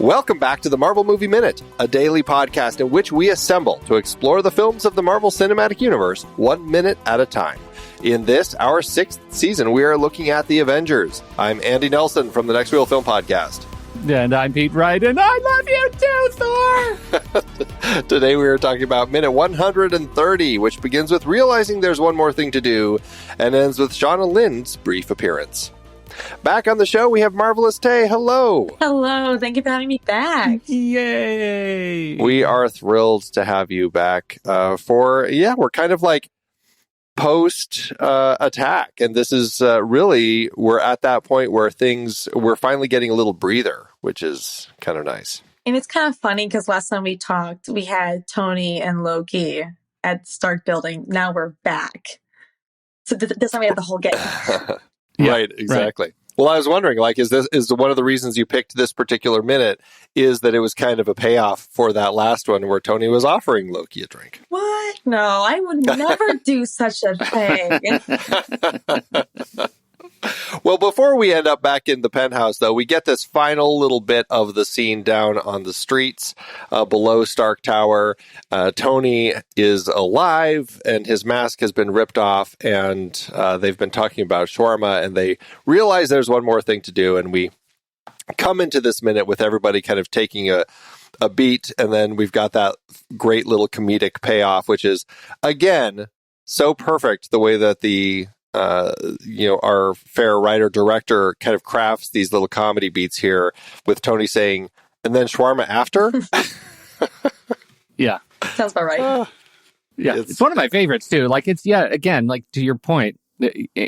Welcome back to the Marvel Movie Minute, a daily podcast in which we assemble to explore the films of the Marvel Cinematic Universe 1 minute at a time. In this, our 6th season, we are looking at the Avengers. I'm Andy Nelson from the Next Reel Film Podcast. And I'm Pete Wright, and I love you too, Thor! Today we are talking about minute 130, which begins with realizing there's one more thing to do, and ends with Shawna Lynde's brief appearance. Back on the show, we have MarvelousTay. Hello. Hello. Thank you for having me back. Yay. We are thrilled to have you back we're kind of like post-attack. And this is really, we're at that point where we're finally getting a little breather, which is kind of nice. And it's kind of funny because last time we talked, we had Tony and Loki at Stark Building. Now we're back. So this time we have the whole game. Yeah, right, exactly. Right. Well, I was wondering, is one of the reasons you picked this particular minute is that it was kind of a payoff for that last one where Tony was offering Loki a drink? What? No, I would never do such a thing. Well, before we end up back in the penthouse, though, we get this final little bit of the scene down on the streets below Stark Tower. Tony is alive, and his mask has been ripped off, and they've been talking about shawarma, and they realize there's one more thing to do, and we come into this minute with everybody kind of taking a beat, and then we've got that great little comedic payoff, which is, again, so perfect the way that our fair writer-director kind of crafts these little comedy beats here with Tony saying, and then shawarma after? Yeah. Sounds about right. Yeah. It's one of my favorites, too. Again, to your point,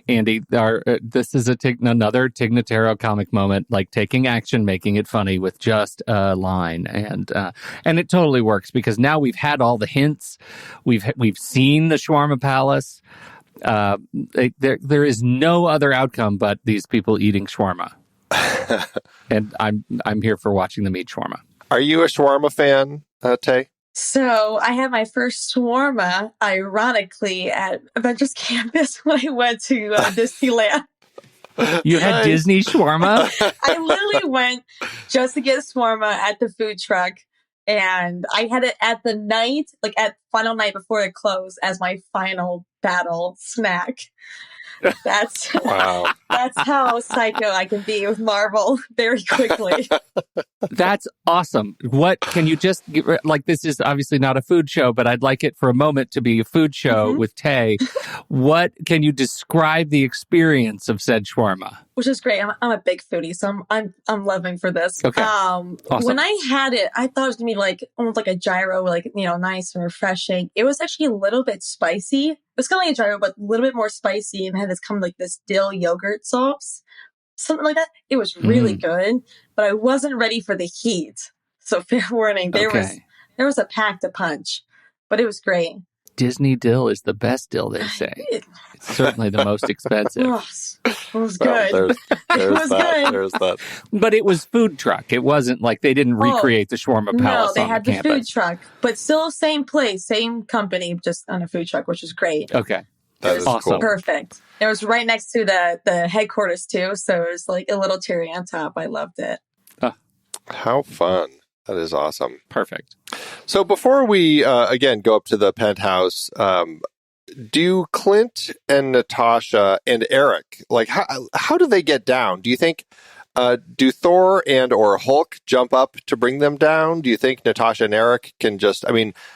Andy, this is another Tignataro comic moment, like taking action, making it funny with just a line. And it totally works because now we've had all the hints. We've seen the Shawarma Palace. There is no other outcome but these people eating shawarma, and I'm here for watching them eat shawarma. Are you a shawarma fan, Tay? So I had my first shawarma, ironically, at Avengers campus when I went to Disneyland. You had Disney shawarma? I literally went just to get shawarma at the food truck. And I had it at the night, at final night before it closed as my final battle snack. That's wow. That's how psycho I can be with Marvel very quickly. That's awesome. What can you just this is obviously not a food show, but I'd like it for a moment to be a food show with Tay. What can you describe the experience of said shawarma? Which is great. I'm a big foodie, so I'm loving for this. Okay. Awesome. When I had it, I thought it was gonna be almost like a gyro, nice and refreshing. It was actually a little bit spicy. It was kind of like a gyro, but a little bit more spicy, and had this dill yogurt sauce, something like that. It was really good, but I wasn't ready for the heat. So fair warning, there was a pack to punch, but it was great. Disney dill is the best dill, they say. It's certainly the most expensive. It was good. Well, it was good. There's that. But it was food truck. It wasn't like they didn't recreate the Shawarma Palace. No, they had the campus. Food truck, but still same place, same company, just on a food truck, which is great. Okay. That is awesome. Cool. Perfect. It was right next to the headquarters too, so it was like a little cherry on top. I loved it. How fun. That is awesome. Perfect. So before we, again, go up to the penthouse, do Clint and Natasha and Erik, how do they get down? Do you think, do Thor and or Hulk jump up to bring them down? Do you think Natasha and Erik can just,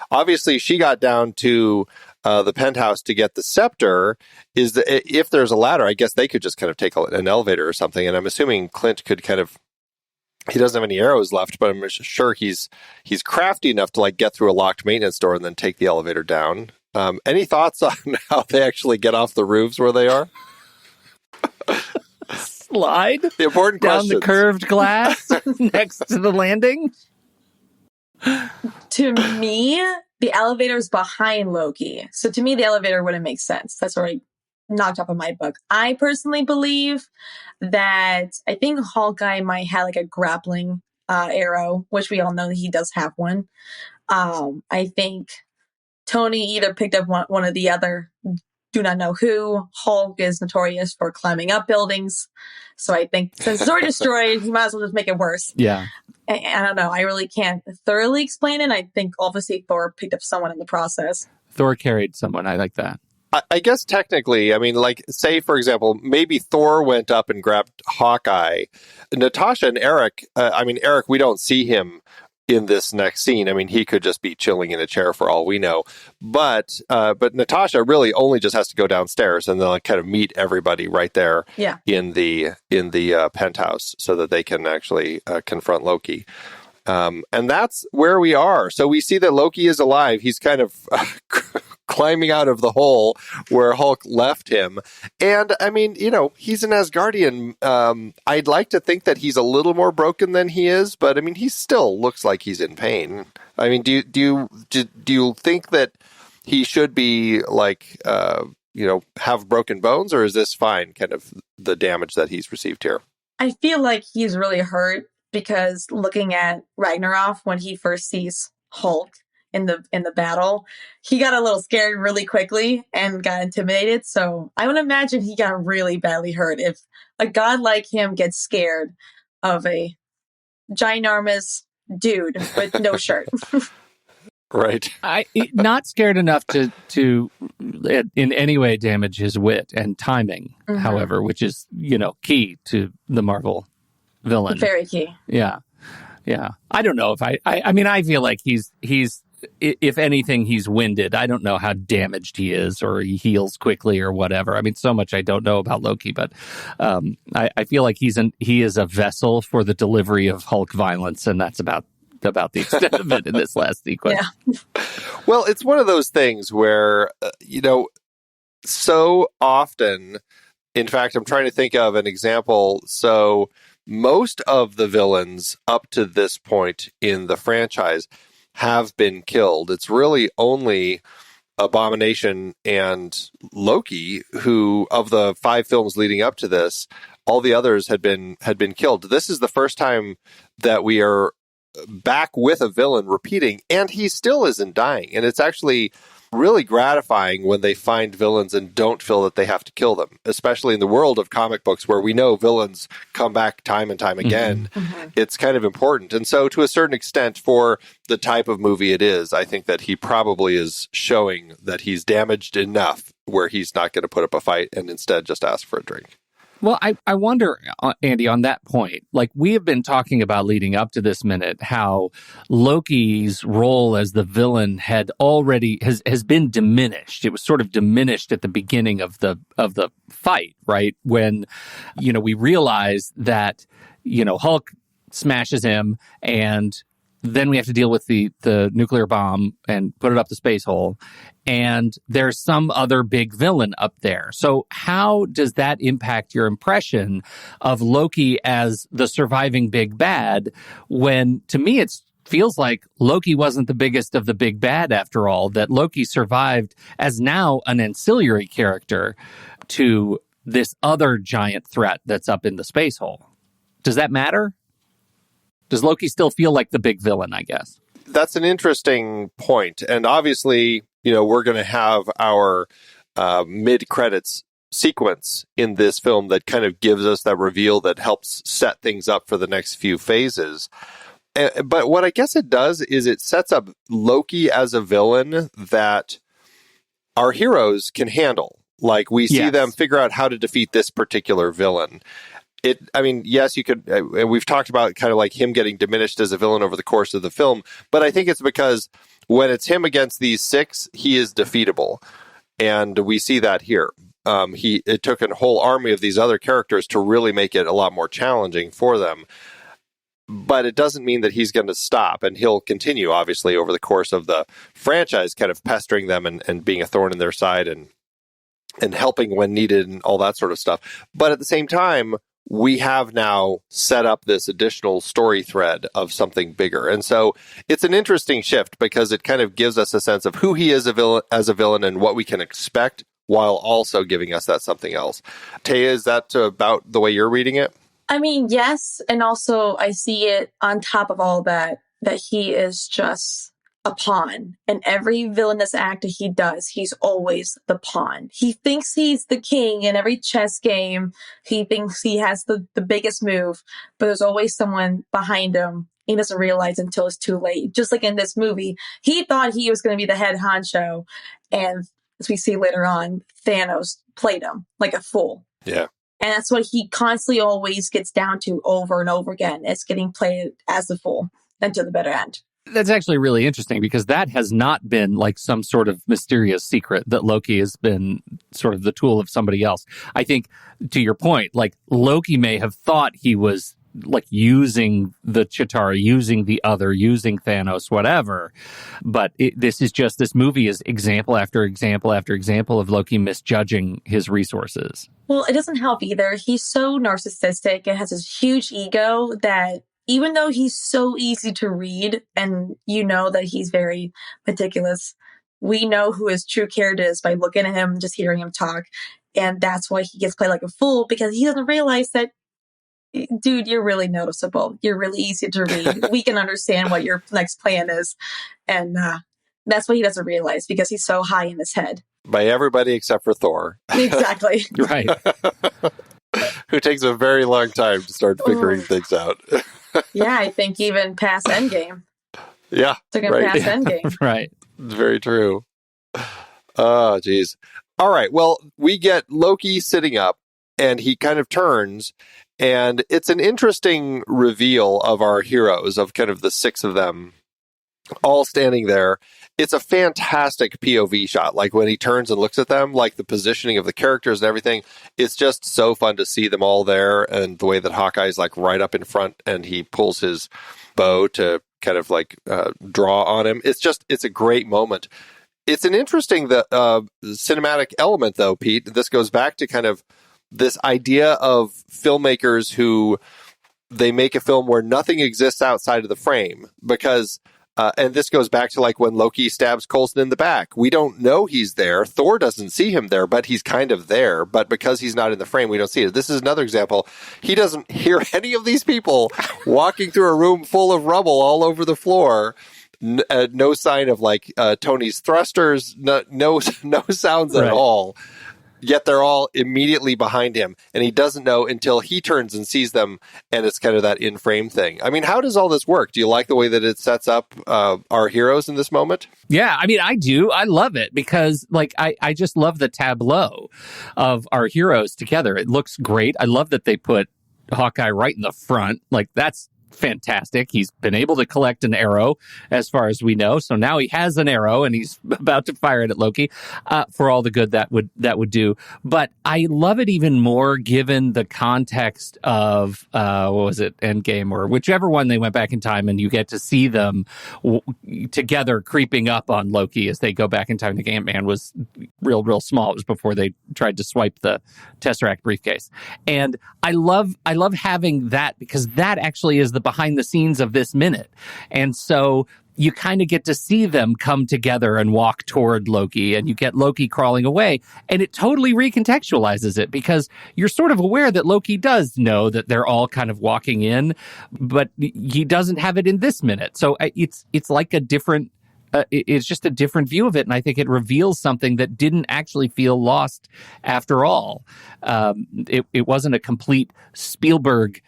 obviously she got down to the penthouse to get the scepter. If there's a ladder, I guess they could just kind of take an elevator or something. And I'm assuming Clint could he doesn't have any arrows left, but I'm sure he's crafty enough to get through a locked maintenance door and then take the elevator down. Any thoughts on how they actually get off the roofs where they are? Slide the important down questions. The curved glass next to the landing. To me, the elevator is behind Loki, so to me the elevator wouldn't make sense. That's already knocked off of my book. I personally believe that I think Hawkeye might have a grappling arrow, which we all know that he does have one. I think Tony either picked up one of the other do not know who. Hulk is notorious for climbing up buildings. So I think since it's already destroyed, you might as well just make it worse. Yeah. I don't know. I really can't thoroughly explain it. I think obviously Thor picked up someone in the process. Thor carried someone. I like that. I guess technically, I mean, like, say, for example, maybe Thor went up and grabbed Hawkeye. Natasha and Erik, Erik, we don't see him in this next scene. I mean, he could just be chilling in a chair for all we know. But Natasha really only just has to go downstairs and then like kind of meet everybody right there in the penthouse so that they can actually confront Loki. And that's where we are. So we see that Loki is alive. He's kind of climbing out of the hole where Hulk left him. And I mean, he's an Asgardian. I'd like to think that he's a little more broken than he is, but I mean, he still looks like he's in pain. I mean, do you think that he should be like, have broken bones, or is this fine, kind of the damage that he's received here? I feel like he's really hurt because looking at Ragnarok, when he first sees Hulk in the battle, he got a little scared really quickly and got intimidated. So I would imagine he got really badly hurt if a god like him gets scared of a ginormous dude with no shirt. Right. Not scared enough to in any way damage his wit and timing, however, which is, key to the Marvel villain. Very key. Yeah. I don't know if I feel like he's if anything, he's winded. I don't know how damaged he is, or he heals quickly or whatever. I mean, so much I don't know about Loki, but I feel like he is a vessel for the delivery of Hulk violence, and that's about the extent of it in this last sequence. Yeah. Well, it's one of those things where, so often, in fact, I'm trying to think of an example. So most of the villains up to this point in the franchise have been killed. It's really only Abomination and Loki who, of the 5 films leading up to this, all the others had been killed. This is the first time that we are back with a villain repeating, and he still isn't dying. And it's actually really gratifying when they find villains and don't feel that they have to kill them, especially in the world of comic books where we know villains come back time and time again. It's kind of important. And so to a certain extent, for the type of movie it is, I think that he probably is showing that he's damaged enough where he's not going to put up a fight and instead just ask for a drink. Well, I wonder, Andy, on that point, like we have been talking about leading up to this minute, how Loki's role as the villain has been diminished. It was sort of diminished at the beginning of the fight, right? When, we realize that, Hulk smashes him, and then we have to deal with the nuclear bomb and put it up the space hole. And there's some other big villain up there. So how does that impact your impression of Loki as the surviving big bad, when, to me, it feels like Loki wasn't the biggest of the big bad after all, that Loki survived as now an ancillary character to this other giant threat that's up in the space hole? Does that matter? Does Loki still feel like the big villain, I guess? That's an interesting point. And obviously, we're going to have our mid-credits sequence in this film that kind of gives us that reveal that helps set things up for the next few phases. But what I guess it does is it sets up Loki as a villain that our heroes can handle. Like, we see them figure out how to defeat this particular villain. Yes, you could, and we've talked about kind of like him getting diminished as a villain over the course of the film, but I think it's because when it's him against these 6, he is defeatable. And we see that here. It took a whole army of these other characters to really make it a lot more challenging for them. But it doesn't mean that he's going to stop, and he'll continue, obviously, over the course of the franchise, kind of pestering them and being a thorn in their side and helping when needed and all that sort of stuff. But at the same time, we have now set up this additional story thread of something bigger. And so it's an interesting shift because it kind of gives us a sense of who he is as a villain and what we can expect, while also giving us that something else. Taya, is that about the way you're reading it? I mean, yes. And also I see it on top of all that he is just a pawn. And every villainous act that he does, he's always the pawn. He thinks he's the king in every chess game. He thinks he has the biggest move, but there's always someone behind him. He doesn't realize until it's too late. Just like in this movie, he thought he was going to be the head honcho. And as we see later on, Thanos played him like a fool. Yeah. And that's what he constantly always gets down to over and over again. It's getting played as the fool until the bitter end. That's actually really interesting because that has not been like some sort of mysterious secret that Loki has been sort of the tool of somebody else. I think, to your point, like Loki may have thought he was like using the Chitauri, using the other, using Thanos, whatever. But this movie is example after example after example of Loki misjudging his resources. Well, it doesn't help either. He's so narcissistic and has this huge ego that even though he's so easy to read and you know that he's very meticulous, we know who his true character is by looking at him, just hearing him talk. And that's why he gets played like a fool, because he doesn't realize that, dude, you're really noticeable. You're really easy to read. We can understand what your next plan is. And that's what he doesn't realize because he's so high in his head. By everybody except for Thor. Exactly. Right. Who takes a very long time to start figuring things out. Yeah, I think even past Endgame. Yeah. Took him past Endgame. Right. It's very true. Oh, geez. All right. Well, we get Loki sitting up and he kind of turns, and it's an interesting reveal of our heroes, of kind of the six of them all standing there. It's a fantastic POV shot. Like when he turns and looks at them, like the positioning of the characters and everything, it's just so fun to see them all there. And the way that Hawkeye's like right up in front and he pulls his bow to kind of like draw on him. It's a great moment. It's an interesting cinematic element though, Pete. This goes back to kind of this idea of filmmakers who they make a film where nothing exists outside of the frame, because and this goes back to like when Loki stabs Coulson in the back. We don't know he's there. Thor doesn't see him there, but he's kind of there. But because he's not in the frame, we don't see it. This is another example. He doesn't hear any of these people walking through a room full of rubble all over the floor. No sign of like Tony's thrusters. No sounds at all. Yet they're all immediately behind him, and he doesn't know until he turns and sees them, and it's kind of that in-frame thing. I mean, how does all this work? Do you like the way that it sets up our heroes in this moment? Yeah, I mean, I do. I love it because, like, I just love the tableau of our heroes together. It looks great. I love that they put Hawkeye right in the front. Like, that's fantastic. He's been able to collect an arrow as far as we know. So now he has an arrow and he's about to fire it at Loki for all the good that would do. But I love it even more given the context of, what was it, Endgame or whichever one they went back in time, and you get to see them together creeping up on Loki as they go back in time. The Ant-Man was real small. It was before they tried to swipe the Tesseract briefcase. And I love having that because that actually is the behind the scenes of this minute. And so you kind of get to see them come together and walk toward Loki, and you get Loki crawling away, and it totally recontextualizes it because you're sort of aware that Loki does know that they're all kind of walking in, but he doesn't have it in this minute. So it's like a different it's just a different view of it, and I think it reveals something that didn't actually feel lost after all. It wasn't a complete Spielberg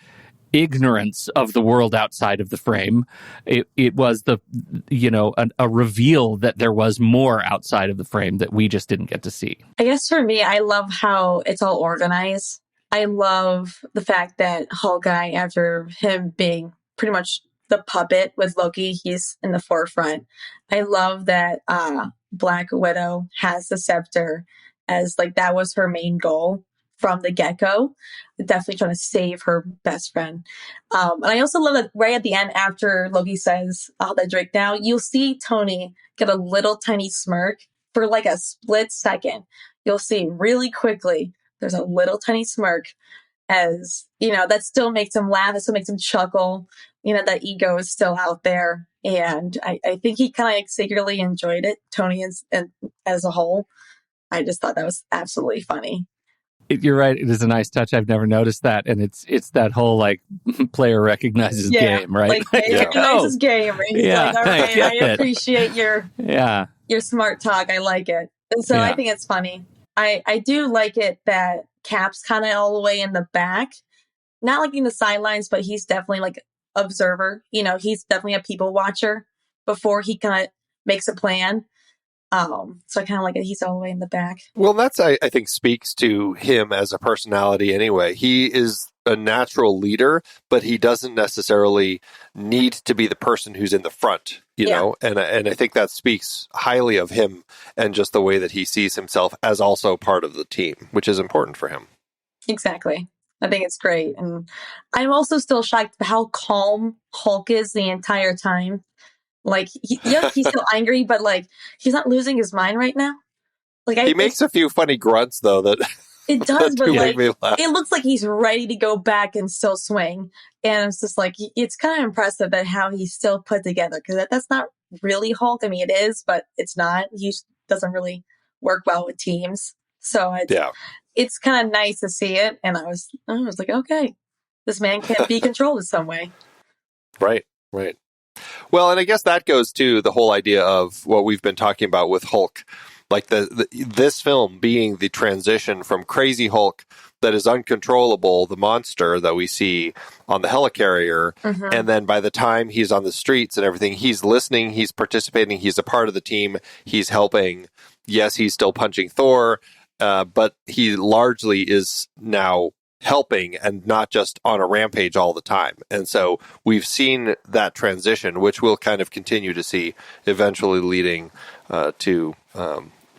ignorance of the world outside of the frame. It was a reveal that there was more outside of the frame that we just didn't get to see. I guess for me, I love how it's all organized. I love the fact that Hawkeye, after him being pretty much the puppet with Loki, he's in the forefront. I love that Black Widow has the scepter as like that was her main goal from the get-go, definitely trying to save her best friend. And I also love that right at the end, after Loki says, "I'll let Drake down," you'll see Tony get a little tiny smirk for like a split second. You'll see really quickly, there's a little tiny smirk as, that still makes him laugh. It still makes him chuckle. That ego is still out there. And I think he kind of like secretly enjoyed it, Tony as a whole. I just thought that was absolutely funny. You're right. It is a nice touch. I've never noticed that, and it's that whole like player recognizes game, right? Like player recognizes game. Right? He's like, all right, I appreciate your smart talk. I like it, and so I think it's funny. I do like it that Cap's kind of all the way in the back, not like in the sidelines, but he's definitely like observer. You know, he's definitely a people watcher before he kind of makes a plan. So I kind of like it. He's all the way in the back. Well, that's, I think, speaks to him as a personality anyway. He is a natural leader, but he doesn't necessarily need to be the person who's in the front, you know? And I think that speaks highly of him and just the way that he sees himself as also part of the team, which is important for him. Exactly. I think it's great. And I'm also still shocked how calm Hulk is the entire time. Like, he's still angry, but like, he's not losing his mind right now. Like, he makes a few funny grunts though. That it does, but like, it looks like he's ready to go back and still swing. And it's just like, it's kind of impressive that how he's still put together, because that's not really Hulk. I mean, it is, but it's not. He doesn't really work well with teams. So it's kind of nice to see it. And I was like, okay, this man can be controlled in some way. Right. Well, and I guess that goes to the whole idea of what we've been talking about with Hulk, like this film being the transition from crazy Hulk that is uncontrollable, the monster that we see on the helicarrier, and then by the time he's on the streets and everything, he's listening, he's participating, he's a part of the team, he's helping. Yes, he's still punching Thor, but he largely is now helping and not just on a rampage all the time. And so we've seen that transition, which we'll kind of continue to see, eventually leading to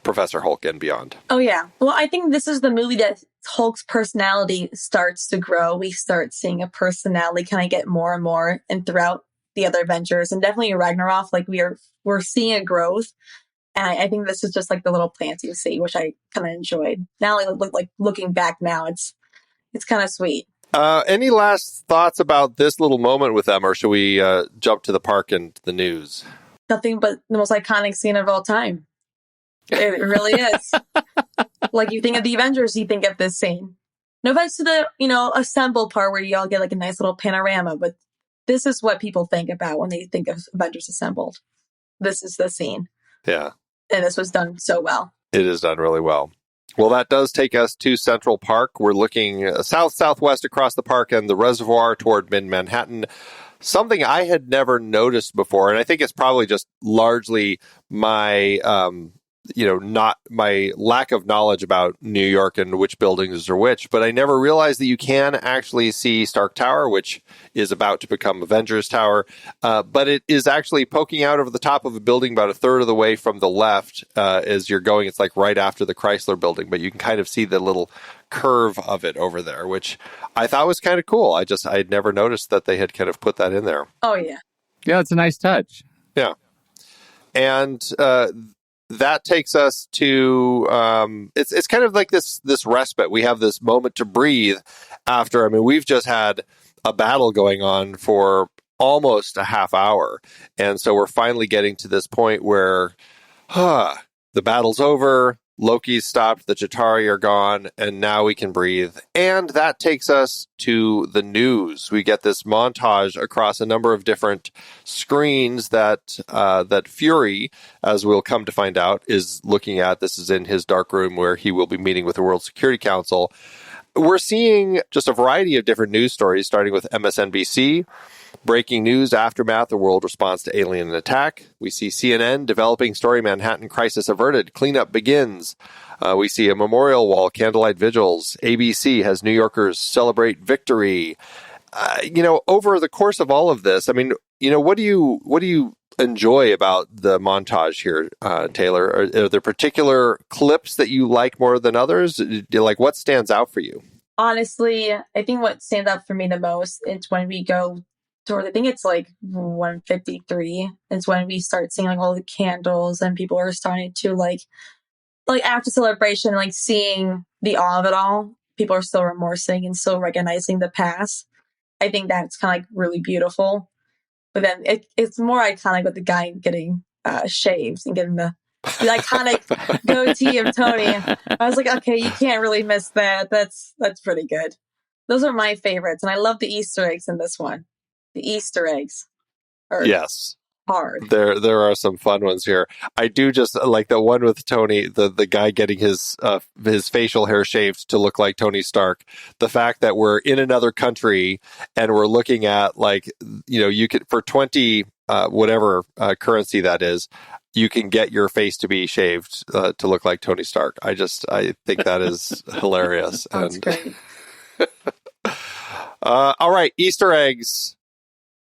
Professor Hulk and beyond. Oh, yeah. Well, I think this is the movie that Hulk's personality starts to grow. We start seeing a personality kind of get more and more, and throughout the other Avengers, and definitely Ragnarok, like we're seeing a growth. And I think this is just like the little plants you see, which I kind of enjoyed. Now, like looking back now, it's kind of sweet. Any last thoughts about this little moment with them, or should we jump to the park and the news? Nothing but the most iconic scene of all time. It really is. Like, you think of the Avengers, you think of this scene. No offense to the, assemble part where you all get like a nice little panorama, but this is what people think about when they think of Avengers Assembled. This is the scene. Yeah. And this was done so well. It is done really well. Well, that does take us to Central Park. We're looking south-southwest across the park and the reservoir toward mid-Manhattan. Something I had never noticed before, and I think it's probably just largely my, not my lack of knowledge about New York and which buildings are which, but I never realized that you can actually see Stark Tower, which is about to become Avengers Tower, but it is actually poking out over the top of a building about a third of the way from the left as you're going. It's like right after the Chrysler building, but you can kind of see the little curve of it over there, which I thought was kind of cool. I had never noticed that they had kind of put that in there. Oh, yeah. Yeah, it's a nice touch. Yeah. And that takes us to it's kind of like this respite. We have this moment to breathe after. I mean, we've just had a battle going on for almost a half hour, and so we're finally getting to this point where the battle's over. Loki's stopped, the Chitauri are gone, and now we can breathe. And that takes us to the news. We get this montage across a number of different screens that Fury, as we'll come to find out, is looking at. This is in his dark room where he will be meeting with the World Security Council. We're seeing just a variety of different news stories, starting with MSNBC. Breaking news, aftermath, the world response to alien attack. We see CNN, developing story, Manhattan crisis averted, cleanup begins. We see a memorial wall, candlelight vigils. ABC has New Yorkers celebrate victory. Over the course of all of this, I mean, what do you enjoy about the montage here, Taylor? Are there particular clips that you like more than others? Like, what stands out for you? Honestly, I think what stands out for me the most is when we go toward, I think it's like 153. It's when we start seeing like all the candles and people are starting to like after celebration, like seeing the awe of it all. People are still remorsing and still recognizing the past. I think that's kind of like really beautiful. But then it's more iconic with the guy getting shaved and getting the The iconic goatee of Tony. I was like, okay, you can't really miss that. That's pretty good. Those are my favorites, and I love the Easter eggs in this one. The Easter eggs are Yes. hard. There are some fun ones here. I do just like the one with Tony, the guy getting his facial hair shaved to look like Tony Stark. The fact that we're in another country and we're looking at, like, you know, you could, for 20 whatever currency that is, you can get your face to be shaved to look like Tony Stark. I think that is hilarious. That's great. All right, Easter eggs.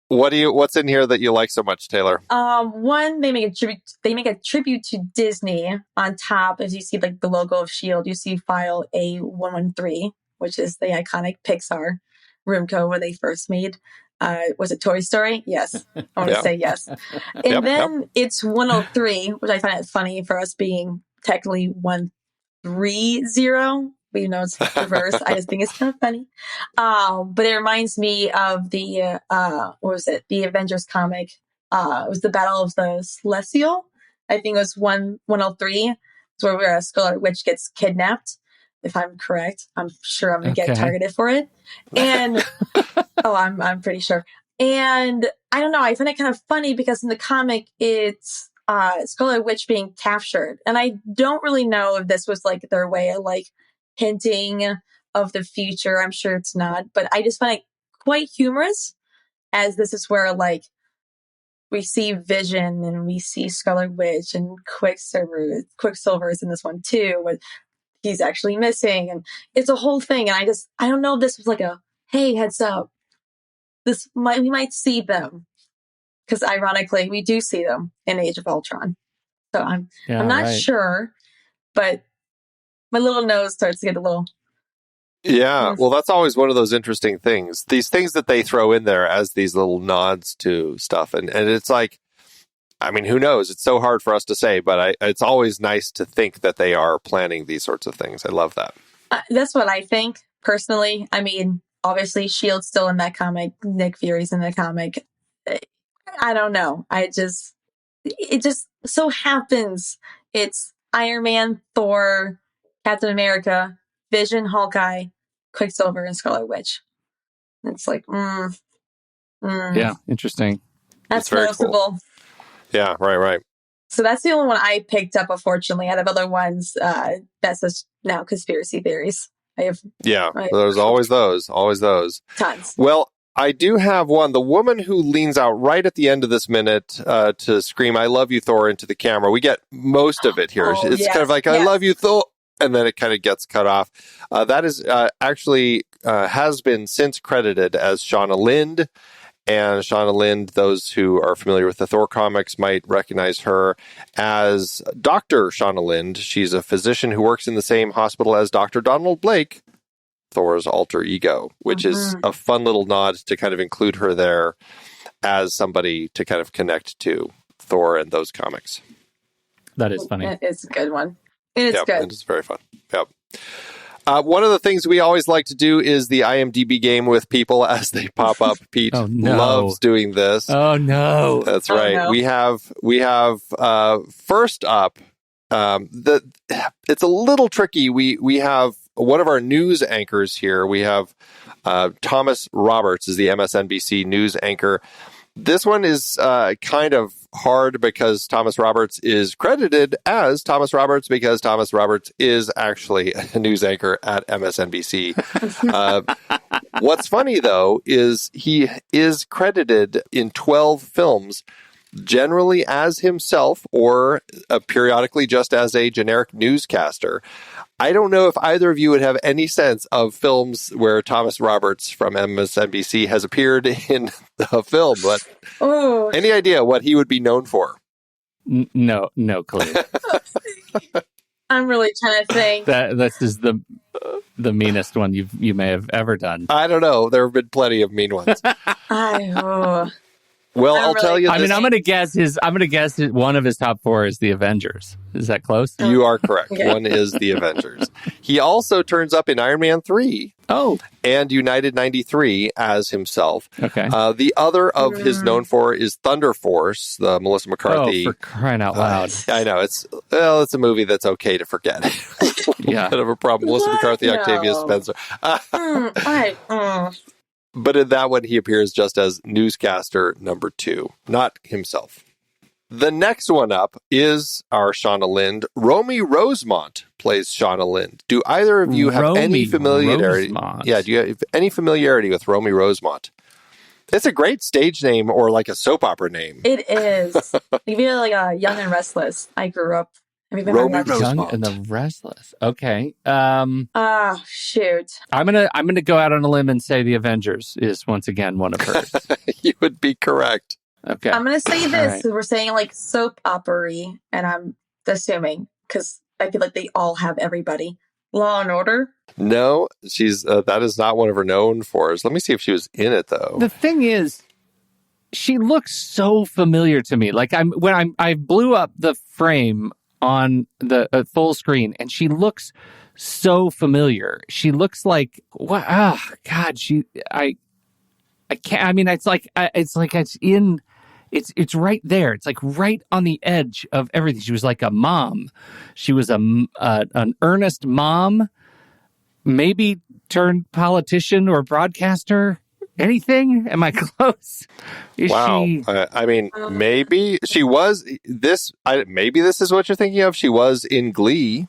What's in here that you like so much, Taylor? One, they make a tribute to Disney. On top, as you see, like the logo of Shield, you see file A113, which is the iconic Pixar room code where they first made. Was it Toy Story? Yes. I want to say yes. And then it's 103, which I find it funny for us being technically 130. Even though it's reverse, I just think it's kind of funny. But it reminds me of the what was it? The Avengers comic. It was the Battle of the Celestial. I think it was 103. It's where a Scarlet Witch gets kidnapped. If I'm correct, I'm sure I'm gonna get targeted for it. And I'm pretty sure. And I don't know. I find it kind of funny because in the comic, it's Scarlet Witch being captured, and I don't really know if this was like their way of like hinting of the future. I'm sure it's not, but I just find it quite humorous, as this is where like we see Vision and we see Scarlet Witch and Quicksilver is in this one too, but he's actually missing, and it's a whole thing. And I don't know if this was like a, hey, heads up, we might see them, because ironically we do see them in Age of Ultron. So I'm not sure, but my little nose starts to get a little. Yeah, well, that's always one of those interesting things. These things that they throw in there as these little nods to stuff. And it's like, I mean, who knows? It's so hard for us to say, but it's always nice to think that they are planning these sorts of things. I love that. That's what I think, personally. I mean, obviously, Shield's still in that comic. Nick Fury's in the comic. I don't know. It just so happens it's Iron Man, Thor, Captain America, Vision, Hawkeye, Quicksilver, and Scarlet Witch. It's like, yeah, interesting. That's noticeable. Cool. Yeah, right. So that's the only one I picked up, unfortunately. Out of other ones, that's just now conspiracy theories. There's always those. Tons. Well, I do have one. The woman who leans out right at the end of this minute to scream, "I love you, Thor," into the camera. We get most of it here. It's kind of like, "I love you, Thor," and then it kind of gets cut off. That is actually has been since credited as Shauna Lynde. And Shauna Lynde, those who are familiar with the Thor comics might recognize her as Dr. Shauna Lynde. She's a physician who works in the same hospital as Dr. Donald Blake, Thor's alter ego, which is a fun little nod to kind of include her there as somebody to kind of connect to Thor and those comics. That is funny. It's a good one. It's good. It's very fun. Yep. One of the things we always like to do is the IMDb game with people as they pop up. Pete loves doing this. Oh, no. That's right. No. We have first up, it's a little tricky. We have one of our news anchors here. We have Thomas Roberts is the MSNBC news anchor. This one is kind of hard because Thomas Roberts is credited as Thomas Roberts because Thomas Roberts is actually a news anchor at MSNBC. What's funny, though, is he is credited in 12 films, generally as himself or periodically just as a generic newscaster. I don't know if either of you would have any sense of films where Thomas Roberts from MSNBC has appeared in the film, but any idea what he would be known for? No clue. I'm really trying to think. This is the meanest one you may have ever done. I don't know. There have been plenty of mean ones. Well, I'm I'll tell you I this. mean, I'm gonna guess one of his top 4 is the Avengers. Is that close? You are correct. Okay. One is the Avengers. He also turns up in Iron Man 3 Oh, and United 93 as himself. okay. The other of his known for is Thunder Force, the Melissa McCarthy. Oh, for crying out loud! I know it's a movie that's okay to forget. Yeah. Bit of a problem. Melissa McCarthy, Octavia Spencer. But in that one, he appears just as newscaster number 2, not himself. The next one up is our Shawna Lynde. Romy Rosemont plays Shawna Lynde. Do either of you have any familiarity? Rosemont. Yeah, do you have any familiarity with Romy Rosemont? It's a great stage name or like a soap opera name. It is. You feel like a Young and Restless. I grew up. Have you been Romy on that? Rosemont. Young and the Restless. Okay. Shoot. I'm gonna go out on a limb and say the Avengers is once again one of hers. You would be correct. Okay. I'm gonna say this. All right. We're saying like soap opera-y, and I'm assuming because I feel like they all have everybody. Law and Order. No, she's that is not one of her known fors. Let me see if she was in it though. The thing is, she looks so familiar to me. Like I blew up the frame on the full screen, and she looks so familiar. She looks like what? Oh God, I can't. I mean, it's like it's right there. It's like right on the edge of everything. She was like a mom. She was an earnest mom, maybe turned politician or broadcaster. Anything? Am I close? Is Wow. she? I mean, maybe she was this. Maybe this is what you're thinking of. She was in Glee.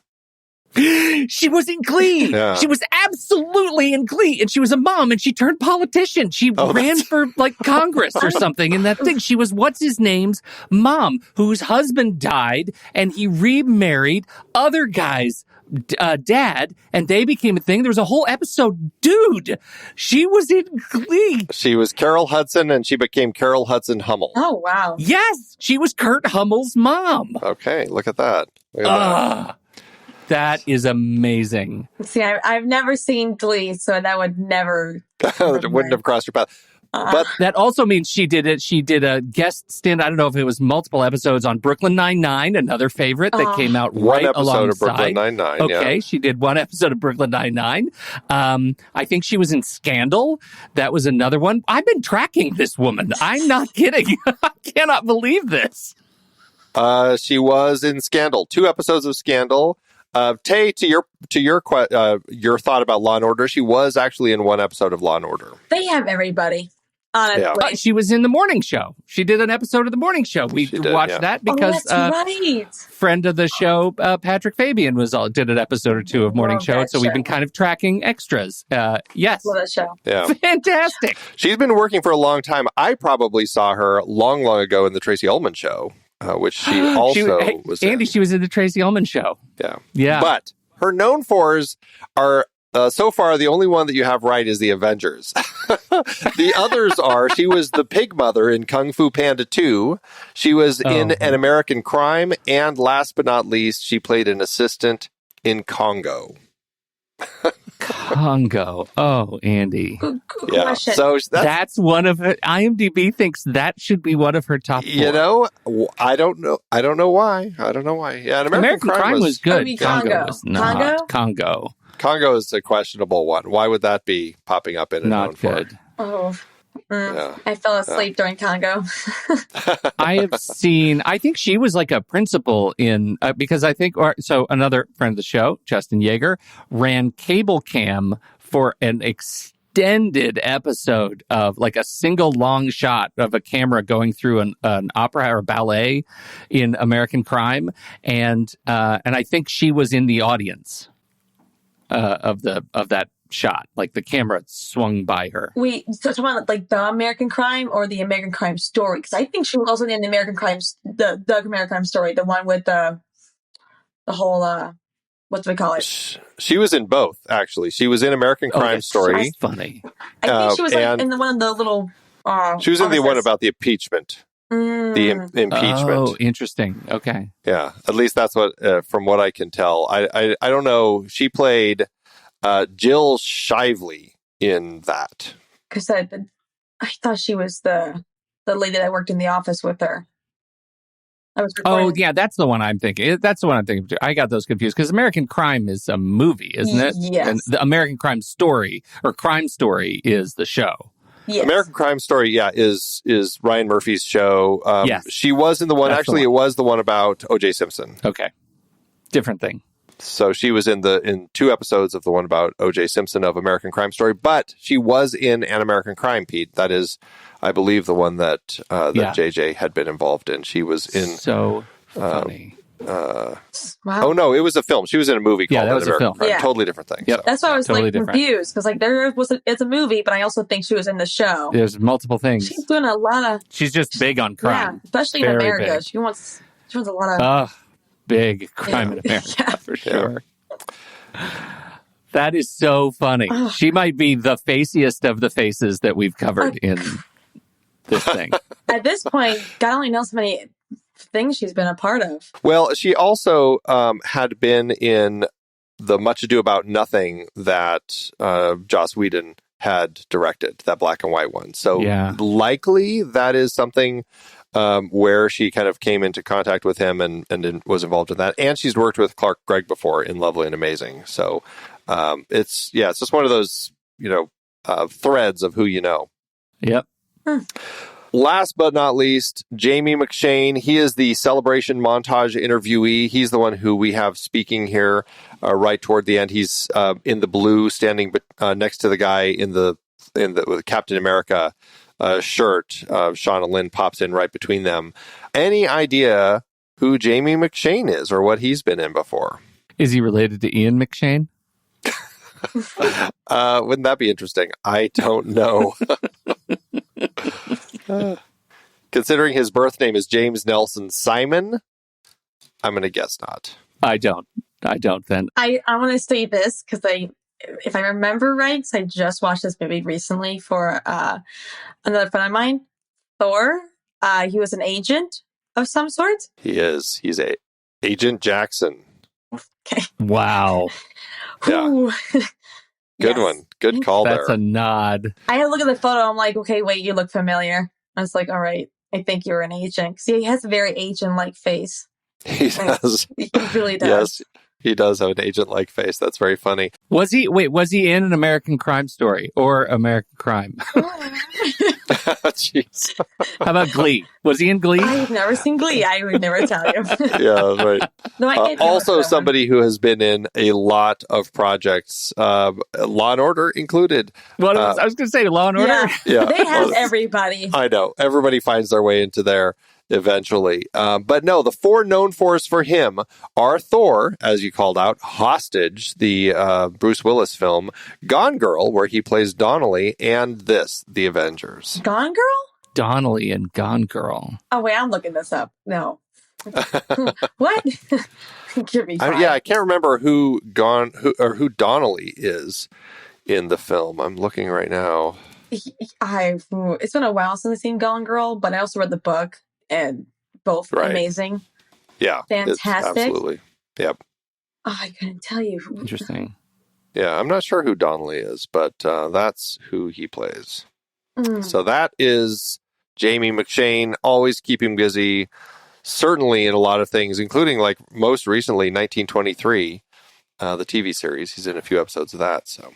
She was in Glee. Yeah. She was absolutely in Glee, and she was a mom, and she turned politician. She ran for like Congress or something in that thing. She was what's his name's mom, whose husband died, and he remarried other guys. Dad, and they became a thing. There was a whole episode. Dude, she was in Glee. She was Carol Hudson, and she became Carol Hudson Hummel. Oh wow. Yes, she was Kurt Hummel's mom. Okay, look at that. Look at that. That is amazing. See, I've never seen Glee, so that would never. It wouldn't have crossed your path. But That also means she did it. She did a guest stand. I don't know if it was multiple episodes on Brooklyn Nine-Nine, another favorite that came out one right episode alongside. of Brooklyn Nine-Nine. Okay, Yeah. she did one episode of Brooklyn Nine-Nine. I think she was in Scandal. That was another one. I've been tracking this woman. I'm not kidding. I cannot believe this. She was in Scandal. 2 episodes of Scandal. Tay, to your thought about Law and Order, she was actually in 1 episode of Law and Order. They have everybody. Honestly. Yeah. She was in the morning show. She did an episode of the morning show. We watched that because that's right. friend of the show, Patrick Fabian, did an episode or 2 of morning Love show. that So we've show. been kind of tracking extras. Yes. Love that show. Yeah. Fantastic. She's been working for a long time. I probably saw her long ago in the Tracy Ullman show, which she also was in. Andy, she was in the Tracy Ullman show. Yeah. Yeah. But her known fors are, so far, the only one that you have right is the Avengers. The others are, she was the pig mother in Kung Fu Panda 2. She was in An American Crime. And last but not least, she played an assistant in Congo. Congo. Oh, Andy. Good Yeah. question. So That's one of her. IMDb thinks that should be one of her top 4. you know, I don't know why. Yeah, An American Crime was good. Maybe Congo Congo. was not. Congo? Congo is a questionable one. Why would that be popping up in a known Not for? good. Oh. Yeah. I fell asleep during Congo. I have seen, I think she was like a principal in, because I think, so another friend of the show, Justin Yeager, ran cable cam for an extended episode of like a single long shot of a camera going through an opera or ballet in American Crime. And I think she was in the audience of that shot. Like the camera swung by her. Wait, so it's about like the American Crime or the American Crime Story? Because I think she was also in the American Crime, the American Crime Story, the one with the whole what do we call it? She was in both, actually. She was in American Crime that's Story. That's funny. I think she was like and in the one of the little. She was in the one offices. about the impeachment. The impeachment. Oh, interesting. Okay. Yeah, at least that's what, from what I can tell. I don't know. She played Jill Shively in that. Because I thought she was the the lady that worked in the office with her. Oh, yeah, that's the one I'm thinking. That's the one I'm thinking of. I got those confused because American Crime is a movie, isn't it? Yes. And the American Crime Story or Crime Story is the show. Yes. American Crime Story, is Ryan Murphy's show. Yes. She was in the one. That's Actually, the one. it was the one about O.J. Simpson. Okay. Different thing. So she was in 2 episodes of the one about O.J. Simpson of American Crime Story, but she was in An American Crime, Pete. That is, I believe, the one that JJ had been involved in. She was in. So funny. Wow. Oh no, it was a film. She was in a movie called that was American a film. Crime. Yeah. Totally different thing. Yep. So. That's why I was Totally different. confused because it's a movie, but I also think she was in the show. There's multiple things. She's doing a lot of She's just big on crime. yeah, especially Very in America. big. She wants a lot of Big crime in America Yeah. for sure. That is so funny. Ugh. She might be the faciest of the faces that we've covered in this thing. At this point, God only knows how many things she's been a part of. Well, she also had been in the Much Ado About Nothing that Joss Whedon had directed, that black and white one. So likely that is something where she kind of came into contact with him and was involved in that. And she's worked with Clark Gregg before in Lovely and Amazing. So it's just one of those, threads of who you know. Yep. Last but not least, Jamie McShane. He is the Celebration montage interviewee. He's the one who we have speaking here right toward the end. He's in the blue, standing next to the guy with Captain America shirt. Shawna and Lynde pops in right between them. Any idea who Jamie McShane is or what he's been in before? Is he related to Ian McShane? Wouldn't that be interesting? I don't know. Considering his birth name is James Nelson Simon, I'm going to guess not. I don't then. I want to say this because if I remember right, because I just watched this movie recently for another friend of mine, Thor. He was an agent of some sort. He is. He's Agent Jackson. Okay. Wow. Yeah. Ooh. Good Yes. one. Good call there. That's a nod. I had to look at the photo. I'm like, okay, wait, you look familiar. I was like, all right, I think you're an agent. Because he has a very agent-like face. He does. He really does. Yes, he does have an agent-like face. That's very funny. Was he in an American Crime Story or American Crime? Jeez. How about Glee? Was he in Glee? I've never seen Glee. I would never tell you. Yeah, that's right. No, I can't Also, somebody who has been in a lot of projects, Law and Order included. I was going to say Law and Order. Yeah. They have everybody. I know. Everybody finds their way into there eventually. But no, the 4 known fours for him are Thor, as you called out, Hostage, the Bruce Willis film, Gone Girl, where he plays Donnelly, and The Avengers. Gone Girl? Donnelly and Gone Girl. Oh, wait, I'm looking this up. No. What? Give me five. I can't remember who Donnelly is in the film. I'm looking right now. It's been a while since I've seen Gone Girl, but I also read the book, and both amazing. Yeah. Fantastic. Absolutely. Yep. Oh, I couldn't tell you. Interesting. Yeah, I'm not sure who Donnelly is, but that's who he plays. Mm. So that is Jamie McShane, always keeping busy, certainly in a lot of things, including like most recently 1923, the TV series. He's in a few episodes of that. So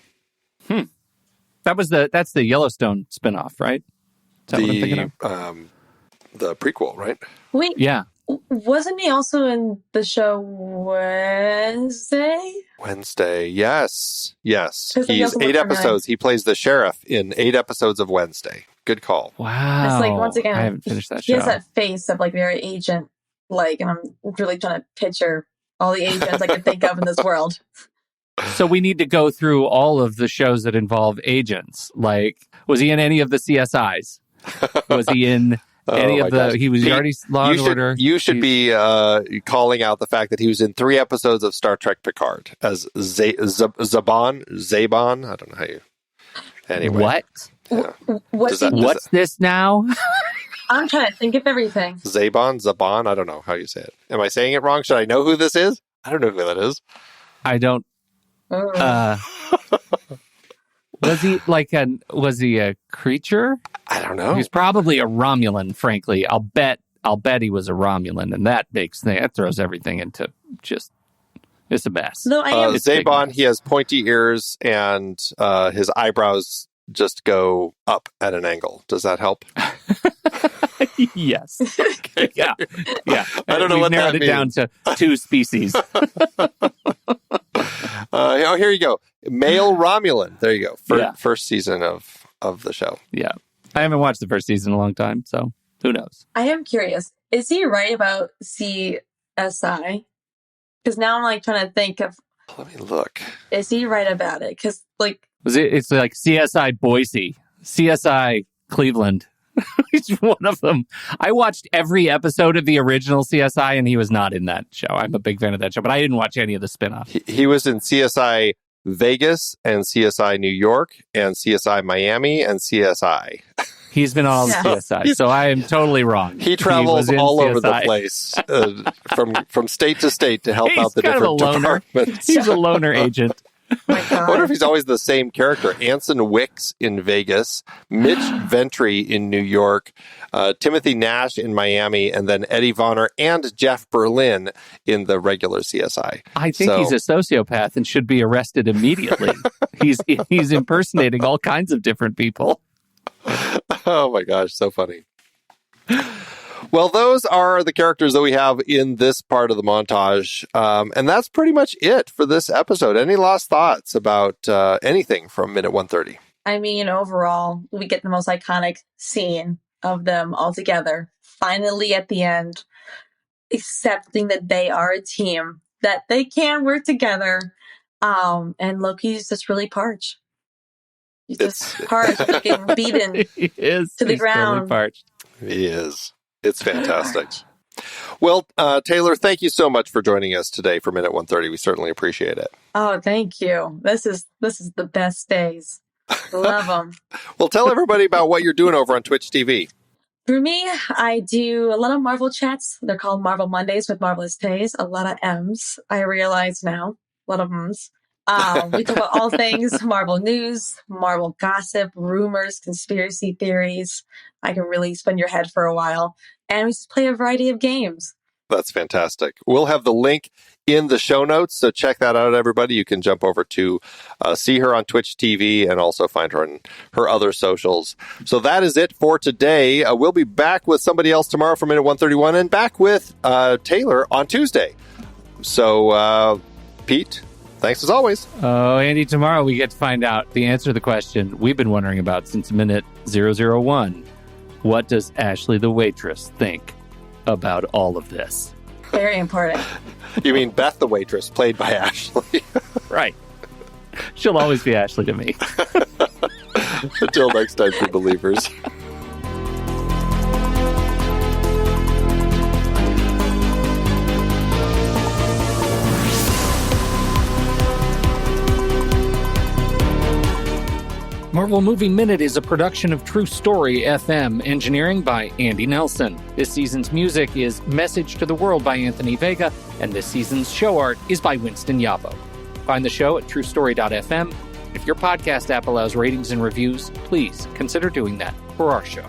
that's the Yellowstone spinoff, right? Is that what I'm thinking of? The prequel, right? Wait, Yeah. wasn't he also in the show Wednesday? Wednesday, yes. Because he He's also 8 looked familiar. episodes. He plays the sheriff in 8 episodes of Wednesday. Good call. Wow. It's like, once again, I haven't finished that he show. has that face of like very agent-like, and I'm really trying to picture all the agents I can think of in this world. So we need to go through all of the shows that involve agents. Like, was he in any of the CSIs? Was he in any of the... gosh. He was Pete, already Law and Order. You should be calling out the fact that he was in 3 episodes of Star Trek Picard as Zabon. I don't know how you... Anyway. What? Yeah. What's this now? I'm trying to think of everything. Zabon? I don't know how you say it. Am I saying it wrong? Should I know who this is? I don't know who that is. I don't... Was he a creature? I don't know. He's probably a Romulan, frankly. I'll bet he was a Romulan, and that throws everything into just... It's a mess. No, Zabon, he has pointy ears, and his eyebrows just go up at an angle. Does that help? Yes. Yeah. I don't know what that means. Narrowed it down to 2 species. Here you go. Male Romulan. There you go. First season of the show. Yeah. I haven't watched the first season in a long time, so who knows? I am curious. Is he right about CSI? Because now I'm like trying to think of. Let me look. Is he right about it? Because it's like CSI Boise, CSI Cleveland. He's one of them. I watched every episode of the original CSI, and he was not in that show. I'm a big fan of that show, but I didn't watch any of the spin-offs. He was in CSI Vegas and CSI New York and CSI Miami and CSI. He's been on all the CSI, so I am totally wrong. He travels all over the place from state to state to help out the different departments. He's a loner agent. I wonder if he's always the same character. Anson Wicks in Vegas, Mitch Ventry in New York, Timothy Nash in Miami, and then Eddie Vonner and Jeff Berlin in the regular CSI. I think he's a sociopath and should be arrested immediately. He's impersonating all kinds of different people. Oh my gosh, so funny. Well, those are the characters that we have in this part of the montage. And that's pretty much it for this episode. Any last thoughts about anything from minute 130? I mean, overall, we get the most iconic scene of them all together. Finally, at the end, accepting that they are a team, that they can work together. And Loki's just really parched. He's just parched, getting beaten to the ground. Totally parched. He is. It's fantastic. Well, Taylor, thank you so much for joining us today for Minute 130. We certainly appreciate it. Oh, thank you. This is the best days. Love them. Well, tell everybody about what you're doing over on TwitchTV. For me, I do a lot of Marvel chats. They're called Marvel Mondays with MarvelousTays. A lot of M's, I realize now. A lot of M's. We talk about all things Marvel news, Marvel gossip, rumors, conspiracy theories. I can really spin your head for a while. And we just play a variety of games. That's fantastic. We'll have the link in the show notes, so check that out, everybody. You can jump over to see her on Twitch TV and also find her on her other socials. So that is it for today. We'll be back with somebody else tomorrow for Minute 131 and back with Taylor on Tuesday. So, Pete, thanks as always. Oh, Andy, tomorrow we get to find out the answer to the question we've been wondering about since minute 001. What does Ashley the waitress think about all of this? Very important. You mean Beth the waitress, played by Ashley. Right. She'll always be Ashley to me. Until next time, true believers. Marvel Movie Minute is a production of True Story FM, engineering by Andy Nelson. This season's music is Message to the World by Anthony Vega, and this season's show art is by Winston Yabo. Find the show at truestory.fm. If your podcast app allows ratings and reviews, please consider doing that for our show.